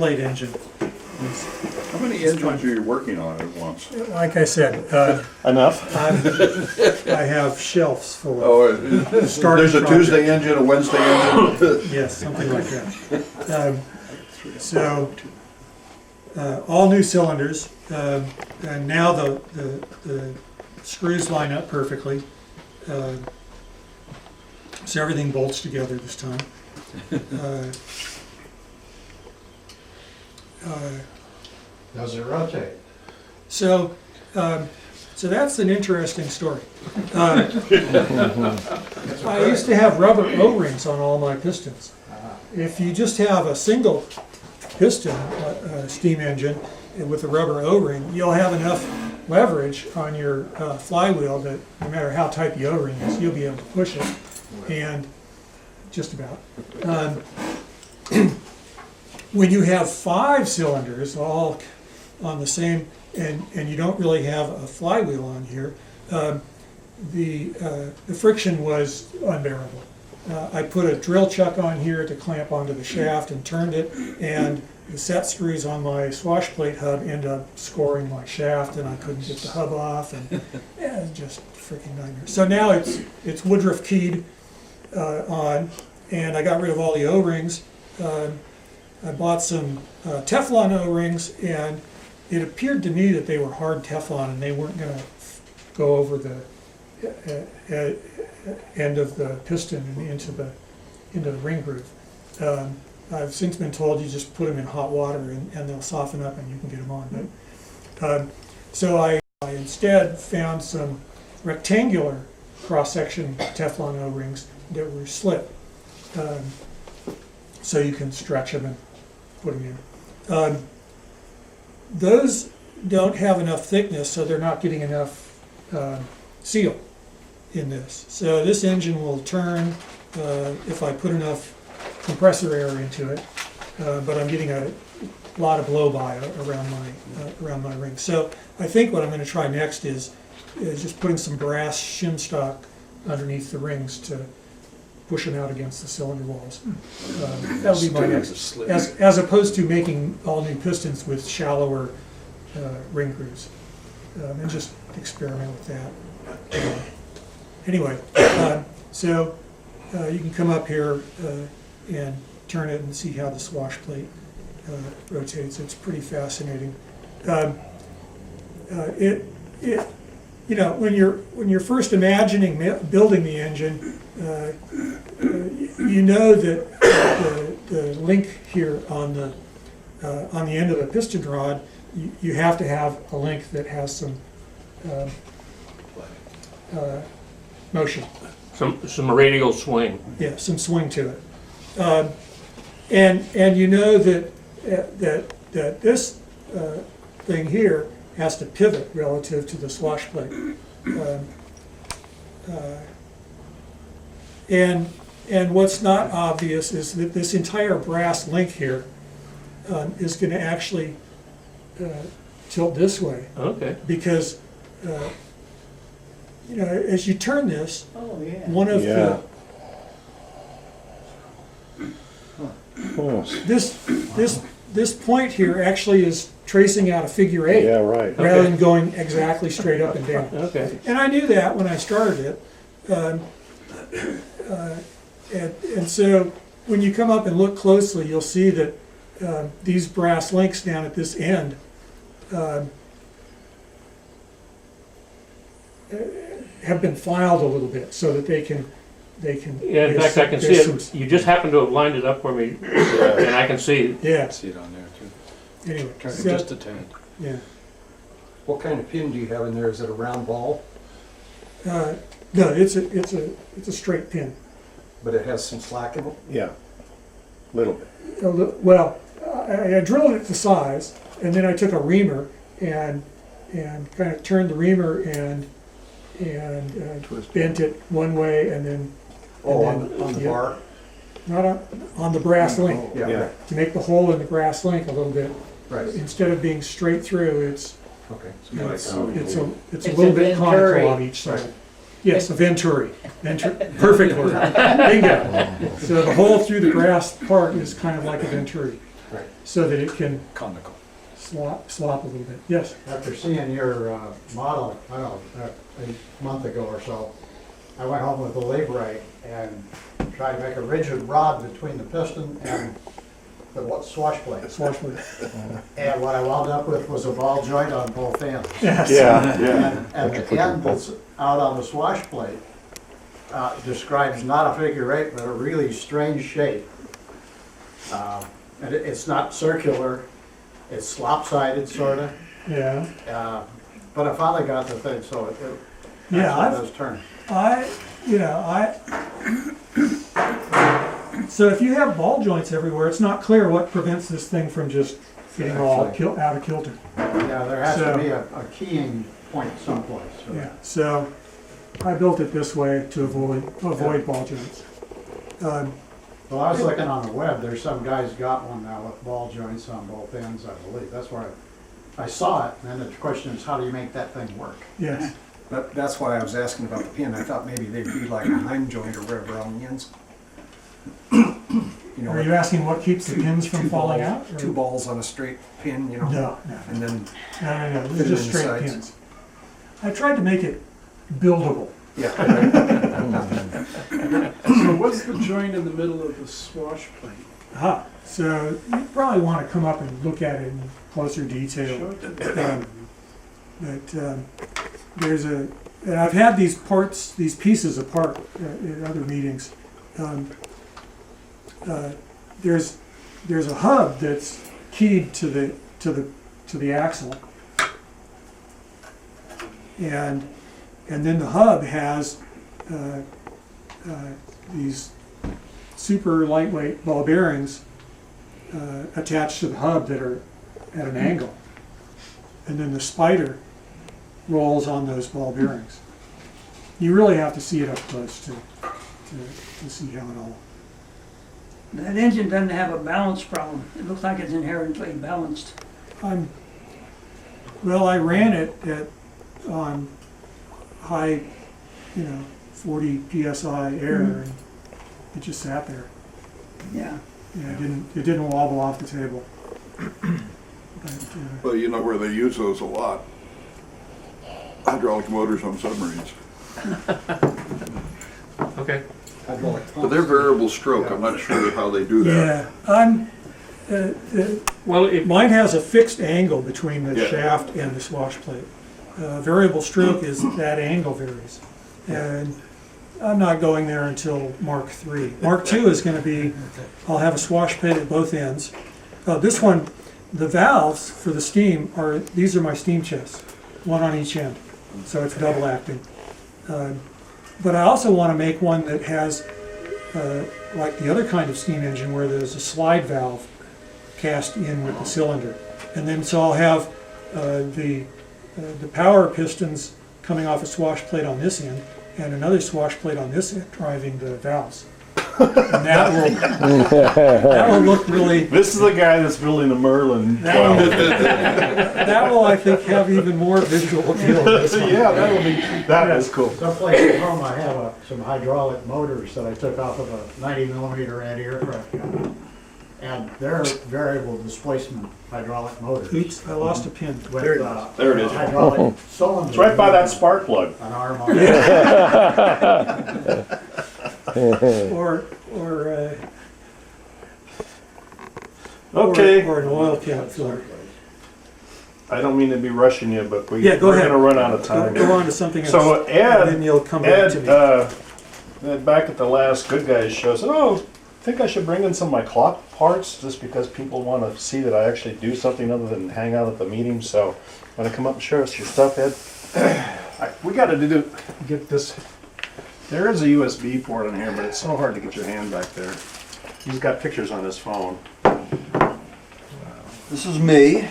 washplate engine. How many engines are you working on at once? Like I said, Enough? I have shelves full of, Oh, Starting there's a project. Tuesday engine, a Wednesday engine. yes, something like that. So, all new cylinders, and now the screws line up perfectly. So everything bolts together this time. Does it rotate? So that's an interesting story. I used to have rubber O-rings on all my pistons. If you just have a single piston steam engine with a rubber O-ring, you'll have enough leverage on your flywheel that no matter how tight the O-ring is, you'll be able to push it. And just about. When you have 5 cylinders all on the same, and you don't really have a flywheel on here, the friction was unbearable. I put a drill chuck on here to clamp onto the shaft and turned it, and the set screws on my swash plate hub end up scoring my shaft, and I couldn't get the hub off, and yeah, it's just a freaking nightmare. So now it's Woodruff keyed on, and I got rid of all the O-rings. I bought some Teflon O-rings, and it appeared to me that they were hard Teflon and they weren't going to go over the end of the piston and into the ring groove. I've since been told you just put them in hot water and they'll soften up and you can get them on. But, so I instead found some rectangular cross-section Teflon O-rings that were slit. So you can stretch them and put them in. Those don't have enough thickness, so they're not getting enough seal in this. So this engine will turn if I put enough compressor air into it, but I'm getting a lot of blow-by around my ring. So I think what I'm going to try next is just putting some brass shim stock underneath the rings to push them out against the cylinder walls. That'll be my next, as opposed to making all new pistons with shallower ring grooves, and just experiment with that. Anyway, so you can come up here and turn it and see how the swash plate rotates. It's pretty fascinating. You know, when you're first imagining building the engine, you know that the link here on the end of the piston rod, you have to have a link that has some motion. Some radial swing. Yeah, some swing to it. And you know that this thing here has to pivot relative to the swash plate. And what's not obvious is that this entire brass link here is going to actually tilt this way. Okay. Because, you know, as you turn this, Oh, yeah. one of this point here actually is tracing out a figure 8. Yeah, right. Rather than going exactly straight up and down. Okay. And I knew that when I started it. And so when you come up and look closely, you'll see that these brass links down at this end have been filed a little bit so that they can. Yeah, in fact, I can see it. You just happen to have lined it up for me, and I can see. Yeah. See it on there too. Anyway, Just a tad. yeah. What kind of pin do you have in there? Is it a round ball? No, it's a straight pin. But it has some slack in it? Yeah, little bit. Well, I drilled it to size, and then I took a reamer and kind of turned the reamer and bent it one way, and then On the yeah. bar? Not on the brass link, Yeah, Yeah. right, to make the hole in the brass link a little bit. right, Instead of being straight through, it's okay. it's a It's little a bit venturi. conical on each side. Yes, a venturi. Perfect word. Bingo. So the hole through the brass part is kind of like a venturi. Right. so that it can Conical. slop a little bit. Yes, After seeing your model, I don't know, a month ago or so, I went home with a Librite and tried to make a rigid rod between the piston and the swash plate. swashplate. And what I wound up with was a ball joint on both ends. Yes. Yeah. And the end that's out on the swash plate describes not a figure eight, but a really strange shape. And it's not circular, it's lopsided sorta. Yeah. But I finally got the thing, so it Yeah, actually does turn. So if you have ball joints everywhere, it's not clear what prevents this thing from just getting all Exactly. out of kilter. Yeah, there has So- to be a keying point someplace. so- Yeah, so I built it this way to avoid ball joints. Well, I was looking on the web, there's some guys got one now with ball joints on both ends, I believe. That's where I saw it, and then the question is, how do you make that thing work? Yes, That's why I was asking about the pin. I thought maybe they'd be like a nine joint or whatever on the ends. You know, are you asking what keeps the pins from two falling balls- out? or- Two balls on a straight pin, you know? No, And then, no, Fit they're it just in straight sides. pins. I tried to make it buildable. yeah. So what's the joint in the middle of the swash plate? Aha, so you probably want to come up and look at it in closer detail. Show it to me. But there's and I've had these parts, these pieces apart in other meetings. There's a hub that's keyed to the axle, and then the hub has these super lightweight ball bearings attached to the hub that are at an angle. And then the spider rolls on those ball bearings. You really have to see it up close to see how it all. That engine doesn't have a balance problem. It looks like it's inherently balanced. Well, I ran it on high, 40 psi air, and it just sat there. Yeah. Yeah, it didn't wobble off the table. But, Well, you know where they use those a lot? Hydraulic motors on submarines. Okay. Hydraulic But they're variable stroke, I'm not sure how they do that. yeah, Well, if, mine has a fixed angle between the Yeah. shaft and the swash plate. Variable stroke is that angle varies. And I'm not going there until Mark III. Mark II is going to be, I'll have a swash plate at both ends. This one, the valves for the steam these are my steam chests, one on each end. So it's double acting. But I also want to make one that has, like the other kind of steam engine, where there's a slide valve cast in with the cylinder. And then so I'll have the power pistons coming off a swash plate on this end, and another swash plate on this end driving the valves. And that will look really, This is the guy that's building the Merlin. that will, I think, have even more visual appeal than this one. Yeah, that is cool. Someplace at home, I have some hydraulic motors that I took off of a 90mm anti-aircraft gun. And they're variable displacement hydraulic motors. Oops, I lost a pin. With, There it is. hydraulic cylinder. It's right by that spark plug. An arm on it. Or Okay. or an oil can filler. I don't mean to be rushing you, but Yeah, go we're ahead. gonna run out of time. Go on to something else. So And then Ed, you'll come back to me. Ed, back at the last Good Guys show, said, "Oh, I think I should bring in some of my clock parts just because people want to see that I actually do something other than hang out at the meeting." So, want to come up and show us your stuff, Ed? We got to get this. There is a USB port in here, but it's so hard to get your hand back there. He's got pictures on his phone. This is me.